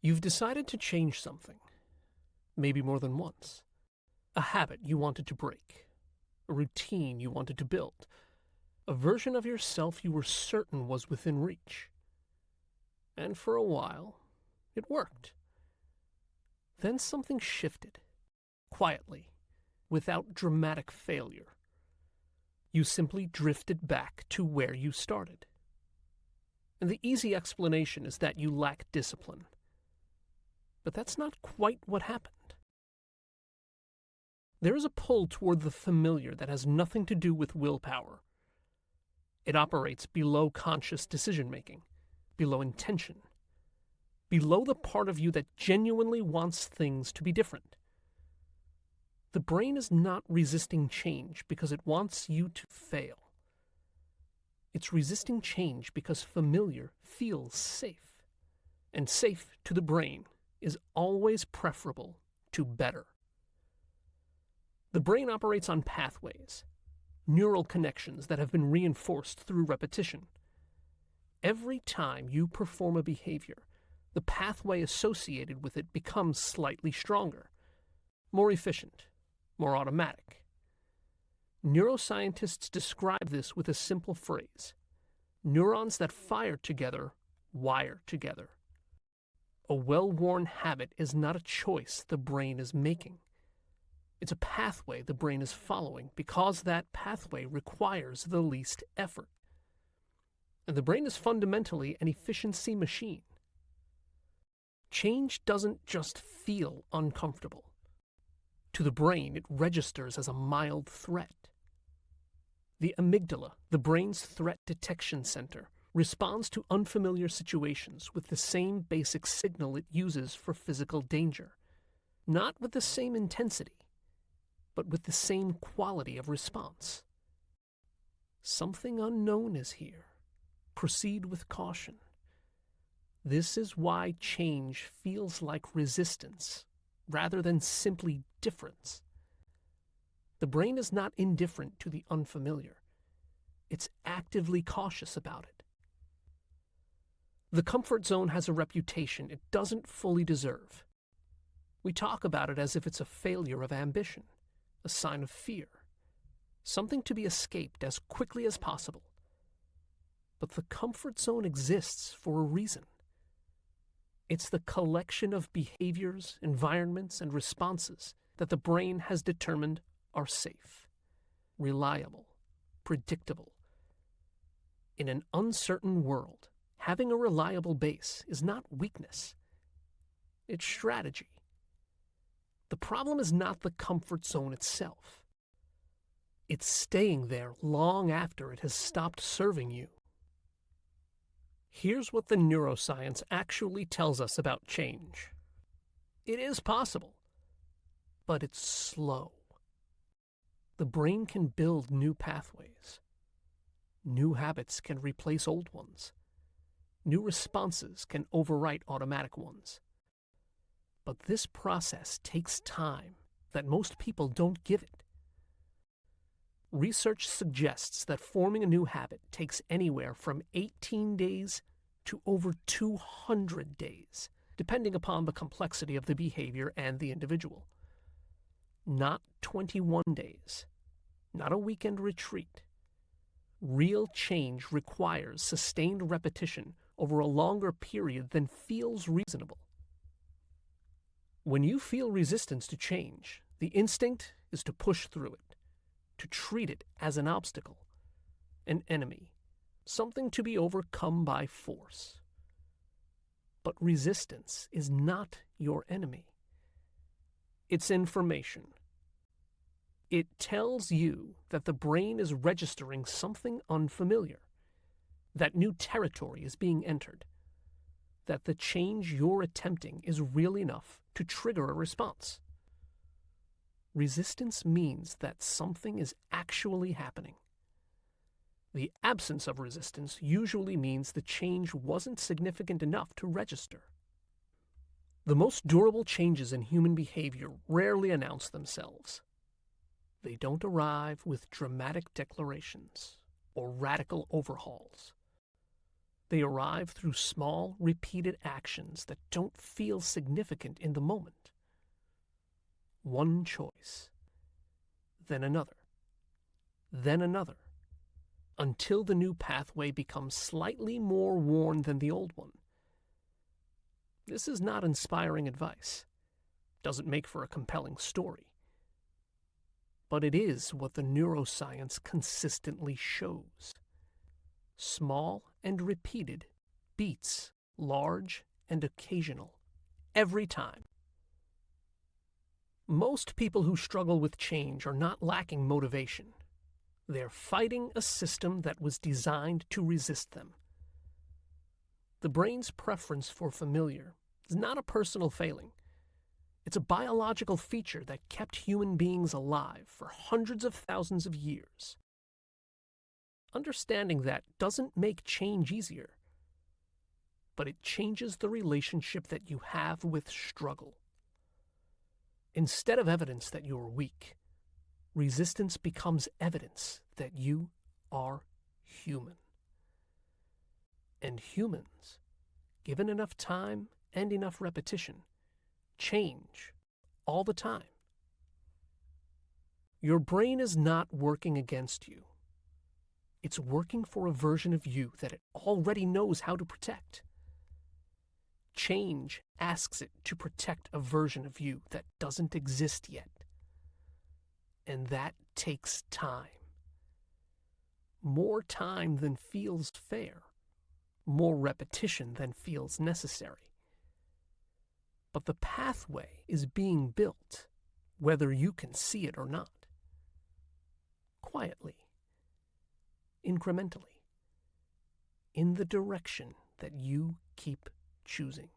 You've decided to change something, maybe more than once. A habit you wanted to break, a routine you wanted to build, a version of yourself you were certain was within reach. And for a while, it worked. Then something shifted, quietly, without dramatic failure. You simply drifted back to where you started. And the easy explanation is that you lack discipline. But that's not quite what happened. There is a pull toward the familiar that has nothing to do with willpower. It operates below conscious decision-making, below intention, below the part of you that genuinely wants things to be different. The brain is not resisting change because it wants you to fail. It's resisting change because familiar feels safe. And safe to the brain is always preferable to better. The brain operates on pathways, neural connections that have been reinforced through repetition. Every time you perform a behavior, the pathway associated with it becomes slightly stronger, more efficient, more automatic. Neuroscientists describe this with a simple phrase: neurons that fire together wire together. A well-worn habit is not a choice the brain is making. It's a pathway the brain is following because that pathway requires the least effort. And the brain is fundamentally an efficiency machine. Change doesn't just feel uncomfortable. To the brain, it registers as a mild threat. The amygdala, the brain's threat detection center, responds to unfamiliar situations with the same basic signal it uses for physical danger. Not with the same intensity, but with the same quality of response. Something unknown is here. Proceed with caution. This is why change feels like resistance rather than simply difference. The brain is not indifferent to the unfamiliar. It's actively cautious about it. The comfort zone has a reputation it doesn't fully deserve. We talk about it as if it's a failure of ambition, a sign of fear, something to be escaped as quickly as possible. But the comfort zone exists for a reason. It's the collection of behaviors, environments, and responses that the brain has determined are safe, reliable, predictable. In an uncertain world, having a reliable base is not weakness. It's strategy. The problem is not the comfort zone itself. It's staying there long after it has stopped serving you. Here's what the neuroscience actually tells us about change. It is possible, but it's slow. The brain can build new pathways. New habits can replace old ones. New responses can overwrite automatic ones. But this process takes time that most people don't give it. Research suggests that forming a new habit takes anywhere from 18 days to over 200 days, depending upon the complexity of the behavior and the individual. Not 21 days, not a weekend retreat. Real change requires sustained repetition over a longer period than feels reasonable. When you feel resistance to change, the instinct is to push through it, to treat it as an obstacle, an enemy, something to be overcome by force. But resistance is not your enemy. It's information. It tells you that the brain is registering something unfamiliar, that new territory is being entered, that the change you're attempting is real enough to trigger a response. Resistance means that something is actually happening. The absence of resistance usually means the change wasn't significant enough to register. The most durable changes in human behavior rarely announce themselves. They don't arrive with dramatic declarations or radical overhauls. They arrive through small, repeated actions that don't feel significant in the moment. One choice, then another, until the new pathway becomes slightly more worn than the old one. This is not inspiring advice. Doesn't make for a compelling story. But it is what the neuroscience consistently shows. Small and repeated beats large and occasional, every time. Most people who struggle with change are not lacking motivation. They're fighting a system that was designed to resist them. The brain's preference for familiar is not a personal failing. It's a biological feature that kept human beings alive for hundreds of thousands of years. Understanding that doesn't make change easier, but it changes the relationship that you have with struggle. Instead of evidence that you're weak, resistance becomes evidence that you are human. And humans, given enough time and enough repetition, change all the time. Your brain is not working against you. It's working for a version of you that it already knows how to protect. Change asks it to protect a version of you that doesn't exist yet. And that takes time. More time than feels fair. More repetition than feels necessary. But the pathway is being built, whether you can see it or not. Quietly. Incrementally, in the direction that you keep choosing.